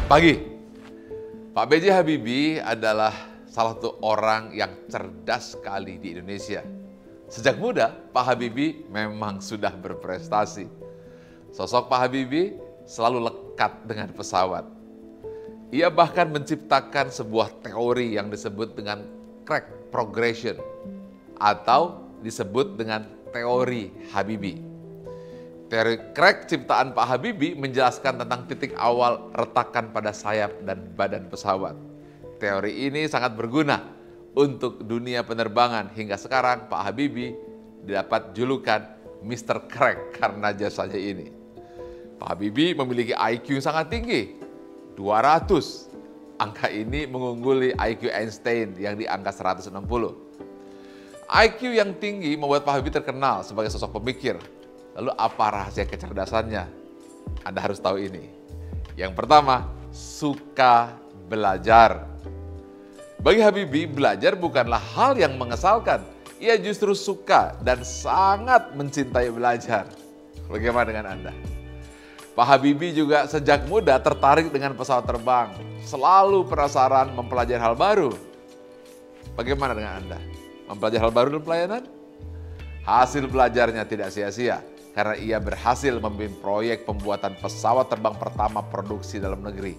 Pagi, Pak B.J. Habibie adalah salah satu orang yang cerdas sekali di Indonesia. Sejak muda, Pak Habibie memang sudah berprestasi. Sosok Pak Habibie selalu lekat dengan pesawat. Ia bahkan menciptakan sebuah teori yang disebut dengan crack progression atau disebut dengan teori Habibie. Teori crack ciptaan Pak Habibie menjelaskan tentang titik awal retakan pada sayap dan badan pesawat. Teori ini sangat berguna untuk dunia penerbangan hingga sekarang Pak Habibie didapat julukan Mr. Crack karena jasanya ini. Pak Habibie memiliki IQ sangat tinggi, 200. Angka ini mengungguli IQ Einstein yang di angka 160. IQ yang tinggi membuat Pak Habibie terkenal sebagai sosok pemikir. Lalu apa rahasia kecerdasannya? Anda harus tahu ini. Yang pertama, suka belajar. Bagi Habibie, belajar bukanlah hal yang mengesalkan. Ia justru suka dan sangat mencintai belajar. Bagaimana dengan Anda? Pak Habibie juga sejak muda tertarik dengan pesawat terbang. Selalu penasaran mempelajari hal baru. Bagaimana dengan Anda? Mempelajari hal baru dalam pelayanan? Hasil belajarnya tidak sia-sia. Karena ia berhasil memimpin proyek pembuatan pesawat terbang pertama produksi dalam negeri.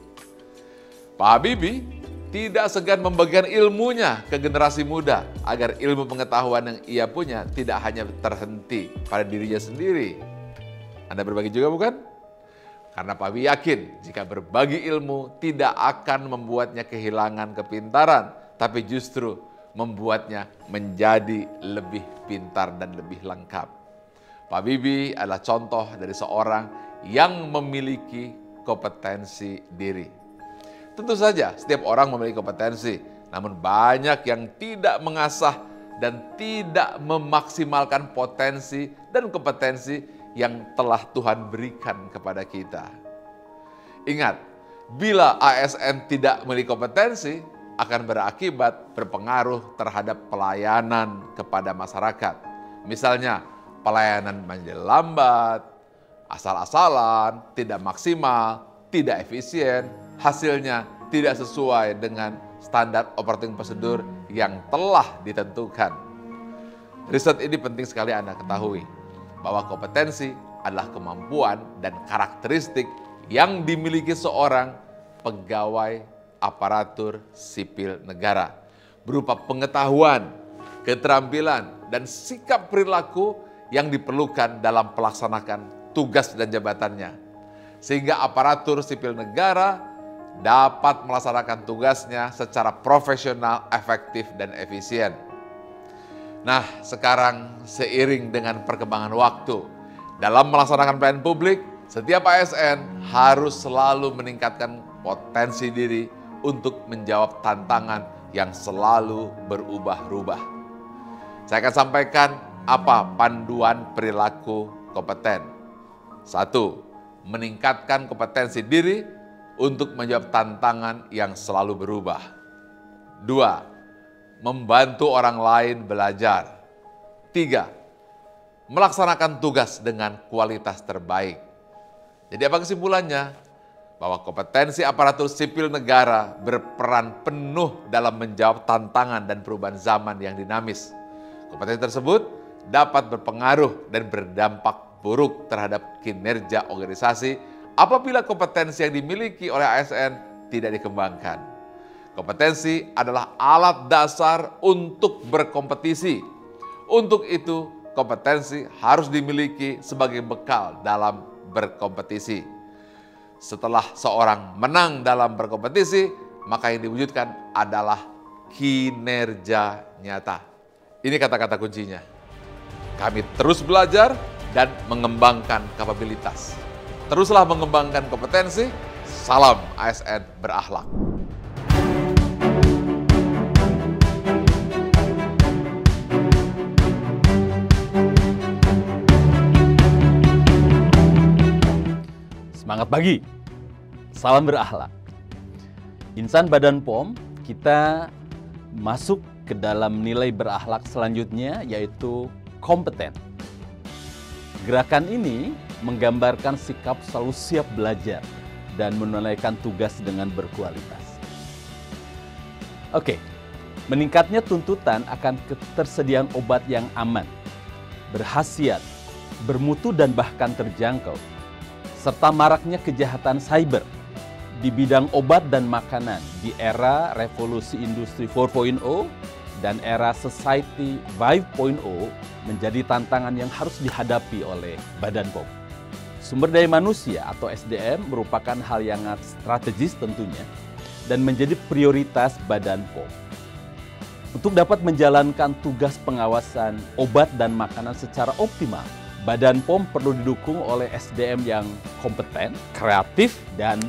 Pak Habibie tidak segan membagikan ilmunya ke generasi muda agar ilmu pengetahuan yang ia punya tidak hanya terhenti pada dirinya sendiri. Anda berbagi juga bukan? Karena Pak Habibie yakin jika berbagi ilmu tidak akan membuatnya kehilangan kepintaran, tapi justru membuatnya menjadi lebih pintar dan lebih lengkap. Pak Habibie adalah contoh dari seorang yang memiliki kompetensi diri. Tentu saja setiap orang memiliki kompetensi, namun banyak yang tidak mengasah dan tidak memaksimalkan potensi dan kompetensi yang telah Tuhan berikan kepada kita. Ingat, bila ASN tidak memiliki kompetensi, akan berakibat berpengaruh terhadap pelayanan kepada masyarakat. Misalnya, pelayanan menjadi lambat, asal-asalan, tidak maksimal, tidak efisien, hasilnya tidak sesuai dengan standar operating prosedur yang telah ditentukan. Riset ini penting sekali Anda ketahui, bahwa kompetensi adalah kemampuan dan karakteristik yang dimiliki seorang pegawai aparatur sipil negara, berupa pengetahuan, keterampilan, dan sikap perilaku yang diperlukan dalam pelaksanakan tugas dan jabatannya. Sehingga aparatur sipil negara dapat melaksanakan tugasnya secara profesional, efektif, dan efisien. Nah, sekarang seiring dengan perkembangan waktu, dalam melaksanakan pelayanan publik, setiap ASN harus selalu meningkatkan potensi diri untuk menjawab tantangan yang selalu berubah-ubah. Saya akan sampaikan apa panduan perilaku kompeten. 1. Meningkatkan kompetensi diri untuk menjawab tantangan yang selalu berubah. 2. Membantu orang lain belajar. 3. Melaksanakan tugas dengan kualitas terbaik. Jadi apa kesimpulannya? Bahwa kompetensi aparatur sipil negara berperan penuh dalam menjawab tantangan dan perubahan zaman yang dinamis. Kompetensi tersebut dapat berpengaruh dan berdampak buruk terhadap kinerja organisasi apabila kompetensi yang dimiliki oleh ASN tidak dikembangkan. Kompetensi adalah alat dasar untuk berkompetisi. Untuk itu, kompetensi harus dimiliki sebagai bekal dalam berkompetisi. Setelah seorang menang dalam berkompetisi, maka yang diwujudkan adalah kinerja nyata. Ini kata-kata kuncinya. Kami terus belajar dan mengembangkan kapabilitas. Teruslah mengembangkan kompetensi. Salam ASN berakhlak. Semangat pagi, salam berakhlak. Insan Badan POM, kita masuk ke dalam nilai berakhlak selanjutnya, yaitu kompeten. Gerakan ini menggambarkan sikap selalu siap belajar dan menunaikan tugas dengan berkualitas. Oke, meningkatnya tuntutan akan ketersediaan obat yang aman, berkhasiat, bermutu dan bahkan terjangkau, serta maraknya kejahatan cyber di bidang obat dan makanan di era revolusi industri 4.0 dan era society 5.0 menjadi tantangan yang harus dihadapi oleh Badan POM. Sumber daya manusia atau SDM merupakan hal yang sangat strategis tentunya dan menjadi prioritas Badan POM. Untuk dapat menjalankan tugas pengawasan obat dan makanan secara optimal, Badan POM perlu didukung oleh SDM yang kompeten, kreatif, dan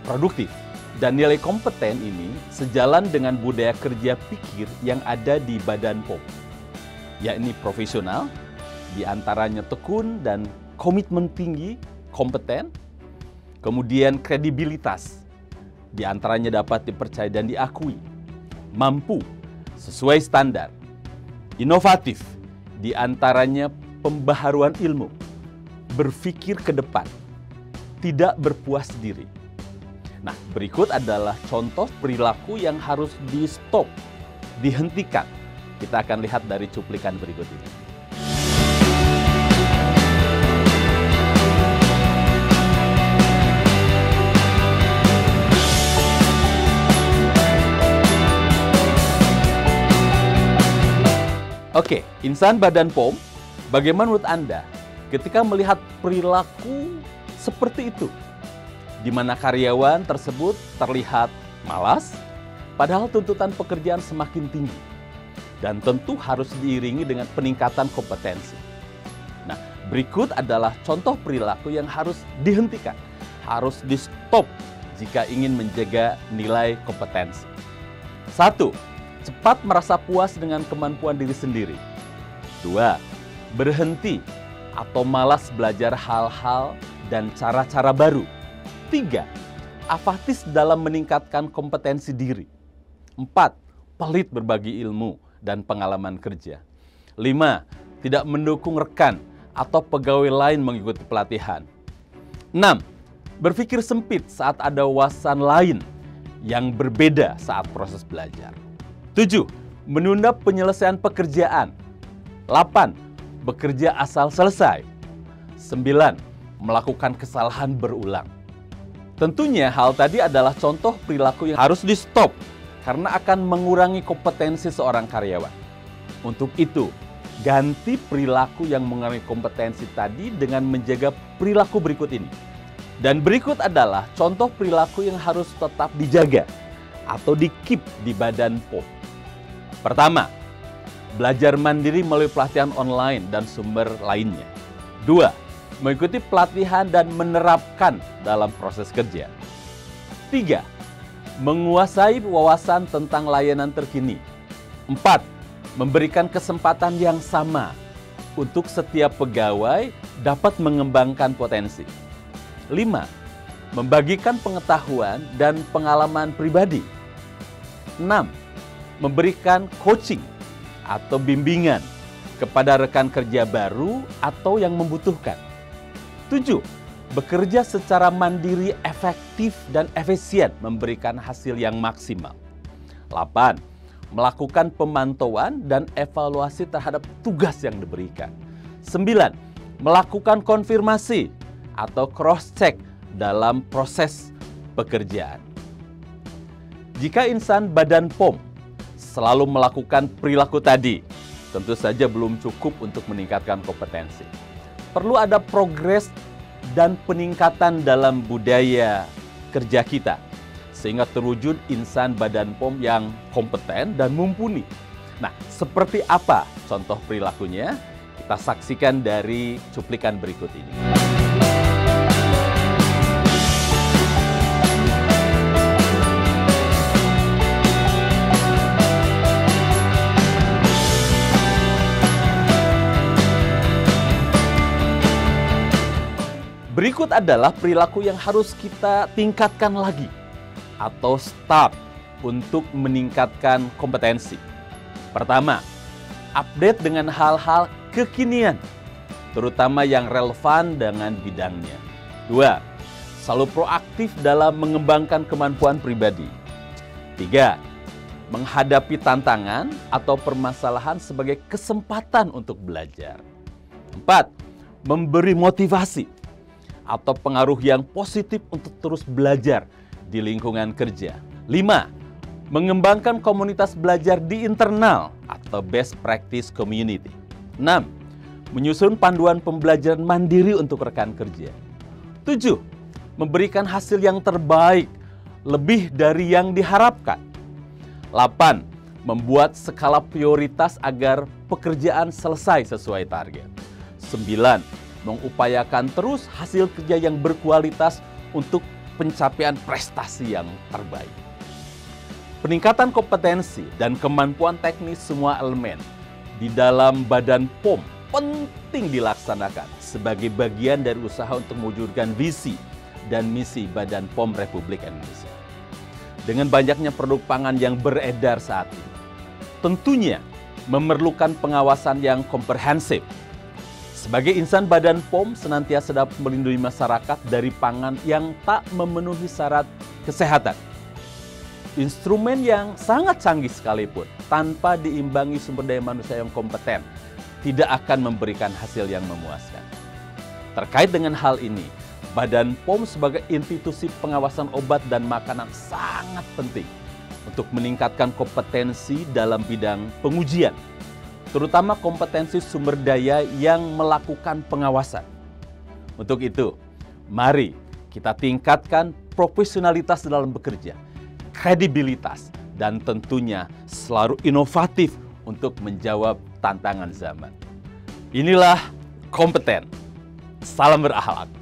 produktif. Dan nilai kompeten ini sejalan dengan budaya kerja pikir yang ada di Badan POM, yakni profesional, diantaranya tekun dan komitmen tinggi, kompeten, kemudian kredibilitas, diantaranya dapat dipercaya dan diakui, mampu, sesuai standar, inovatif, diantaranya pembaharuan ilmu, berpikir ke depan, tidak berpuas diri. Nah, berikut adalah contoh perilaku yang harus di-stop, dihentikan. Kita akan lihat dari cuplikan berikut ini. Oke, insan Badan POM, bagaimana menurut Anda ketika melihat perilaku seperti itu? Di mana karyawan tersebut terlihat malas, padahal tuntutan pekerjaan semakin tinggi. Dan tentu harus diiringi dengan peningkatan kompetensi. Nah, berikut adalah contoh perilaku yang harus dihentikan, harus di-stop jika ingin menjaga nilai kompetensi. 1. Cepat merasa puas dengan kemampuan diri sendiri. 2. Berhenti atau malas belajar hal-hal dan cara-cara baru. 3. Apatis dalam meningkatkan kompetensi diri. 4. Pelit berbagi ilmu dan pengalaman kerja. 5. Tidak mendukung rekan atau pegawai lain mengikuti pelatihan. 6. Berpikir sempit saat ada wawasan lain yang berbeda saat proses belajar. 7. Menunda penyelesaian pekerjaan. 8. Bekerja asal selesai. 9. Melakukan kesalahan berulang. Tentunya hal tadi adalah contoh perilaku yang harus di-stop karena akan mengurangi kompetensi seorang karyawan. Untuk itu, ganti perilaku yang mengurangi kompetensi tadi dengan menjaga perilaku berikut ini. Dan berikut adalah contoh perilaku yang harus tetap dijaga atau di-keep di Badan POM. Pertama, belajar mandiri melalui pelatihan online dan sumber lainnya. 2. Mengikuti pelatihan dan menerapkan dalam proses kerja. 3. Menguasai wawasan tentang layanan terkini. 4. Memberikan kesempatan yang sama untuk setiap pegawai dapat mengembangkan potensi. 5. Membagikan pengetahuan dan pengalaman pribadi. 6. Memberikan coaching atau bimbingan kepada rekan kerja baru atau yang membutuhkan. 7. Bekerja secara mandiri, efektif, dan efisien memberikan hasil yang maksimal. 8. Melakukan pemantauan dan evaluasi terhadap tugas yang diberikan. 9. Melakukan konfirmasi atau cross-check dalam proses pekerjaan. Jika insan Badan POM selalu melakukan perilaku tadi, tentu saja belum cukup untuk meningkatkan kompetensi. Perlu ada progres dan peningkatan dalam budaya kerja kita, sehingga terwujud insan Badan POM yang kompeten dan mumpuni. Nah, seperti apa contoh perilakunya? Kita saksikan dari cuplikan berikut ini. Berikut adalah perilaku yang harus kita tingkatkan lagi atau start untuk meningkatkan kompetensi. Pertama, update dengan hal-hal kekinian, terutama yang relevan dengan bidangnya. 2. selalu proaktif dalam mengembangkan kemampuan pribadi. 3. Menghadapi tantangan atau permasalahan sebagai kesempatan untuk belajar. 4. Memberi motivasi atau pengaruh yang positif untuk terus belajar di lingkungan kerja. 5. Mengembangkan komunitas belajar di internal atau best practice community. 6. Menyusun panduan pembelajaran mandiri untuk rekan kerja. 7. Memberikan hasil yang terbaik, lebih dari yang diharapkan. 8. Membuat skala prioritas agar pekerjaan selesai sesuai target. 9. Mengupayakan terus hasil kerja yang berkualitas untuk pencapaian prestasi yang terbaik. Peningkatan kompetensi dan kemampuan teknis semua elemen di dalam Badan POM penting dilaksanakan sebagai bagian dari usaha untuk mewujudkan visi dan misi Badan POM Republik Indonesia. Dengan banyaknya produk pangan yang beredar saat ini, tentunya memerlukan pengawasan yang komprehensif. Sebagai insan Badan POM senantiasa dapat melindungi masyarakat dari pangan yang tak memenuhi syarat kesehatan. Instrumen yang sangat canggih sekalipun, tanpa diimbangi sumber daya manusia yang kompeten, tidak akan memberikan hasil yang memuaskan. Terkait dengan hal ini, Badan POM sebagai institusi pengawasan obat dan makanan sangat penting untuk meningkatkan kompetensi dalam bidang pengujian, terutama kompetensi sumber daya yang melakukan pengawasan. Untuk itu, mari kita tingkatkan profesionalitas dalam bekerja, kredibilitas, dan tentunya selalu inovatif untuk menjawab tantangan zaman. Inilah kompeten. Salam berakhlak.